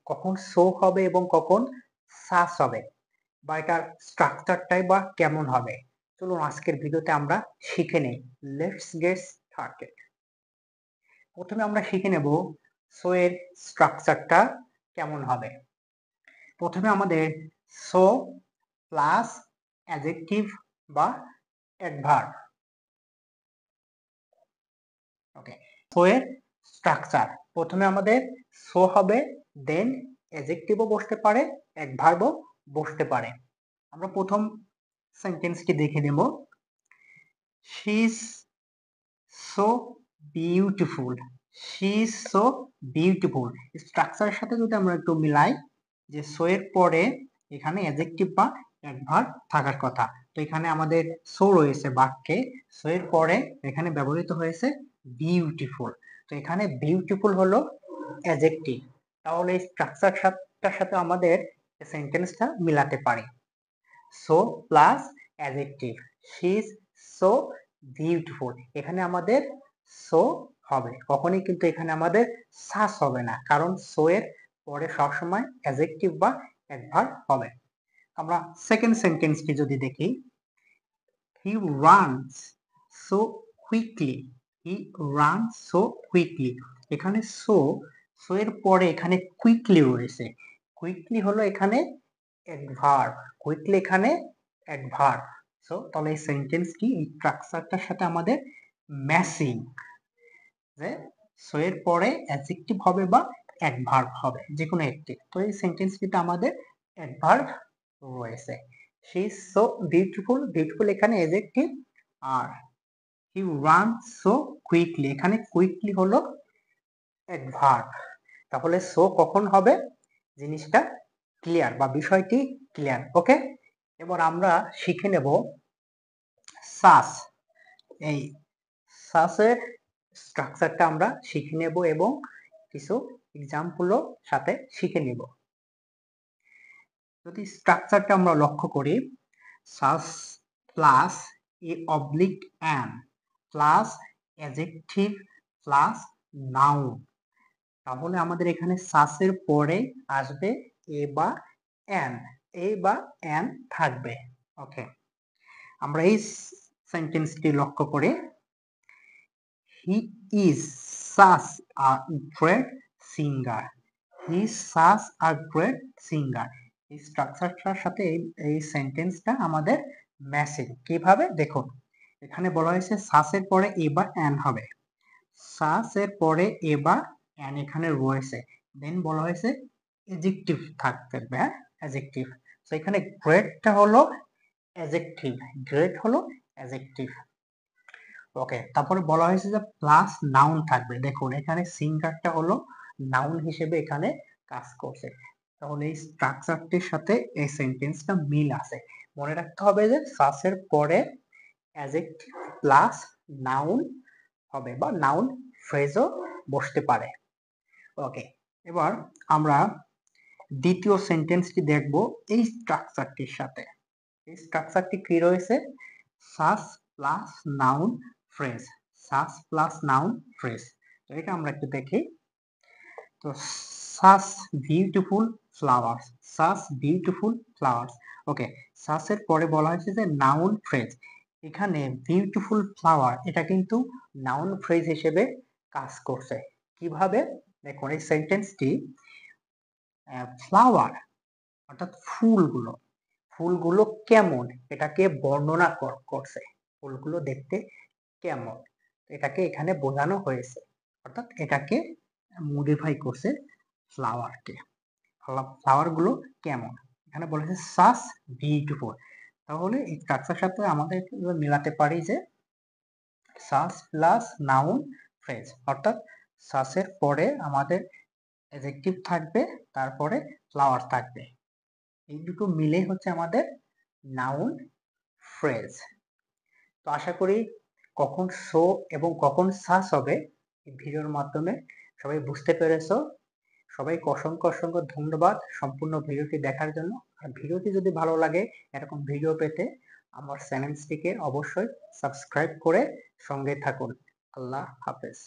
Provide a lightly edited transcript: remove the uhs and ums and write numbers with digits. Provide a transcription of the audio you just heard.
কখন সো হবে এবং কখন সাস হবে বা এটার স্ট্রাকচারটাই বা কেমন হবে। চলুন আজকের ভিডিওতে আমরা শিখে নেই। Let's get started. প্রথমে আমরা শিখে নেব সো এর স্ট্রাকচারটা কেমন হবে। প্রথমে আমাদের সো প্লাস অ্যাডজেক্টিভ বা অ্যাডভার্ব। ওকে, সো এর স্ট্রাকচার প্রথমে আমাদের সো হবে, দেন অ্যাডজেক্টিভও বসতে পারে, অ্যাডভার্বও বসতে পারে। আমরা প্রথম সেন্টেন্সটি দেখে নেব। She is so beautiful. She is so beautiful স্ট্রাকচারের সাথে যদি আমরা একটু মিলাই, যে সো এর পরে এখানে অ্যাডজেক্টিভ বা অ্যাডভার্ব থাকার কথা, তো এখানে আমাদের সো রয়েছে বাক্যে, সো এর পরে এখানে ব্যবহৃত হয়েছে বিউটিফুল। তো এখানে বিউটিফুল হলো অ্যাডজেক্টিভ, তাহলে এই স্ট্রাকচারটার সাথে আমাদের সেন্টেন্সটা মিলাতে পারি। So plus adjective, she is so beautiful. এখানে আমাদের সো হবে, কখনই কিন্তু এখানে আমাদের সাস হবে না, কারণ সো এর পরে সবসময় অ্যাডজেক্টিভ বা অ্যাডভার্ব হবে। আমরা সেকেন্ড সেন্টেন্সটি যদি দেখি, he runs so quickly. He runs so quickly. এখানে সো এর পরে এখানে কুইকলি রয়েছে। কুইকলি হলো এখানে অ্যাডভার্ব, কুইকলি এখানে অ্যাডভার্ব। সো তাহলে এই সেন্টেন্সটি এই স্ট্রাকচারটার সাথে আমাদের ম্যাচিং, যে সো এর পরে অ্যাডজেক্টিভ হবে বা অ্যাডভার্ব হবে, যে কোনো একটি। তো এই সেন্টেন্সটিতে আমাদের অ্যাডভার্ব রয়েছে। She is so beautiful, beautiful এখানে adjective, R he ran so quickly, এখানে কুইকলি হলো অ্যাডভার্ব। তাহলে সো কখন হবে, জিনিসটা ক্লিয়ার বা বিষয়টি ক্লিয়ার। ওকে, এবার আমরা শিখে নেব সাস। এই সাসের স্ট্রাকচারটা আমরা শিখে নেব এবং কিছু এক্সাম্পলও সাথে শিখে নেব। যদি স্ট্রাকচারটা আমরা লক্ষ্য করি, such plus a oblique an plus adjective plus noun, তাহলে আমাদের এখানে সাসের পরে আসবে এ বা অ্যান, এ বা অ্যান থাকবে। ওকে, আমরা এই সেন্টেন্সটি লক্ষ্য করি, he is such a great singer. He is such a great singer. এই স্ট্রাকচারটার সাথে এই সেন্টেন্সটা আমাদের ম্যাচিং। কিভাবে দেখুন, এখানে বলা হয়েছে সাসের পরে এ বা অ্যান হবে, সাসের পরে এ বা অ্যান এখানে রয়েছে, দেন বলা হয়েছে অ্যাডজেক্টিভ থাকতে হবে। হ্যাঁ, অ্যাডজেক্টিভ। তো এখানে গ্রেটটা হলো অ্যাডজেক্টিভ, গ্রেট হলো অ্যাডজেক্টিভ। ওকে, তারপরে বলা হয়েছে যে প্লাস নাউন থাকবে। দেখুন এখানে সিঙ্গারটা হলো নাউন হিসেবে এখানে কাজ করছে, তাহলে এই স্ট্রাকচারটির সাথে এই সেন্টেন্সটা মিল আছে। মনে রাখতে হবে যে সাসের পরে অ্যাডজেক্টিভ প্লাস নাউন হবে বা নাউন ফ্রেজও বসতে পারে। ওকে, এবার আমরা দ্বিতীয় সেন্টেন্সটি দেখব এই স্ট্রাকচারটির সাথে। এই স্ট্রাকচারটি কি রয়েছে, such plus noun phrase, such plus noun phrase. তো এটা আমরা একটু দেখি। তো such beautiful flowers, such beautiful flowers. Okay, সাসের পরে বলা হয়েছে যে নাউন ফ্রেজ, এখানে বিউটিফুল ফ্লাওয়ার এটা কিন্তু নাউন ফ্রেজ হিসেবে কাজ করছে। কিভাবে দেখুন, এই সেন্টেন্সটি ফ্লাওয়ার অর্থাৎ ফুলগুলো, ফুলগুলো কেমন এটাকে বর্ণনা করছে, ফুলগুলো দেখতে কেমন এটাকে এখানে বোঝানো হয়েছে, অর্থাৎ এটাকে মডিফাই করছে ফ্লাওয়ারকে। ফ্লাওয়ার গুলো কেমন, এখানে বলেছে সাস বিউটিফুল। তাহলে এই স্ট্রাকচার সাথে আমাদের মেলাতে পারি যে সাস প্লাস নাউন ফ্রেজ, অর্থাৎ সাসের পরে আমাদের অ্যাডজেক্টিভ থাকবে, তারপরে ফ্লাওয়ার থাকবে, এই দুটো মিলে হচ্ছে আমাদের নাউন ফ্রেজ। তো আশা করি কখন সো এবং কখন সাস হবে এই ভিডিওর মাধ্যমে সবাই বুঝতে পেরেছো। সবাইকে অসংখ্য অসংখ্য ধন্যবাদ সম্পূর্ণ ভিডিওটি দেখার জন্য। আর ভিডিওটি যদি ভালো লাগে এরকম ভিডিও পেতে আমার চ্যানেলটিকে অবশ্যই সাবস্ক্রাইব করে সঙ্গে থাকুন। আল্লাহ হাফেজ।